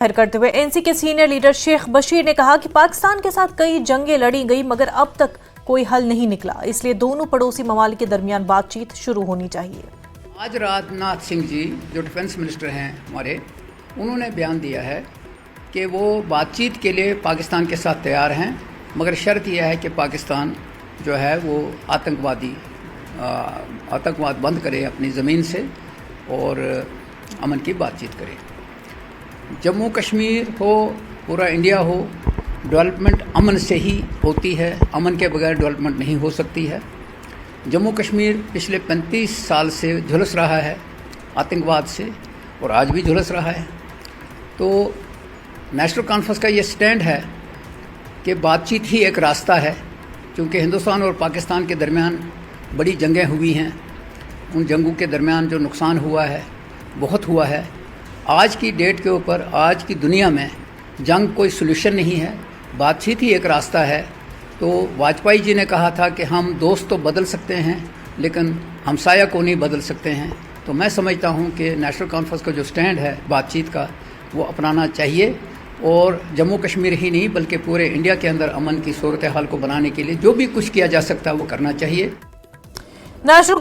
करते हुए एनसी के सीनियर लीडर शेख बशीर ने कहा कि पाकिस्तान के साथ कई जंगें लड़ी गई मगर अब तक कोई हल नहीं निकला, इसलिए दोनों पड़ोसी ममालिक के दरमियान बातचीत शुरू होनी चाहिए। आज राजनाथ सिंह जी जो डिफेंस मिनिस्टर हैं हमारे, उन्होंने बयान दिया है कि वो बातचीत के लिए पाकिस्तान के साथ तैयार हैं, मगर शर्त यह है कि पाकिस्तान जो है वो आतंकवाद बंद करे अपनी ज़मीन से और अमन की बातचीत करे। जम्मू कश्मीर हो, पूरा इंडिया हो, डेवलपमेंट अमन से ही होती है, अमन के बगैर डेवलपमेंट नहीं हो सकती है। जम्मू कश्मीर पिछले 35 साल से झुलस रहा है आतंकवाद से और आज भी झुलस रहा है। तो नेशनल कॉन्फ्रेंस का ये स्टैंड है कि बातचीत ही एक रास्ता है, क्योंकि हिंदुस्तान और पाकिस्तान के दरमियान बड़ी जंगें हुई हैं। उन जंगों के दरमियान जो नुकसान हुआ है बहुत हुआ है। आज की डेट के ऊपर, आज की दुनिया में जंग कोई सलूशन नहीं है, बातचीत ही एक रास्ता है। तो वाजपेयी जी ने कहा था कि हम दोस्त तो बदल सकते हैं लेकिन हमसाया को नहीं बदल सकते हैं। तो मैं समझता हूं कि नेशनल कॉन्फ्रेंस का जो स्टैंड है बातचीत का, वो अपनाना चाहिए और जम्मू कश्मीर ही नहीं बल्कि पूरे इंडिया के अंदर अमन की सूरत हाल को बनाने के लिए जो भी कुछ किया जा सकता है वो करना चाहिए। नेशनल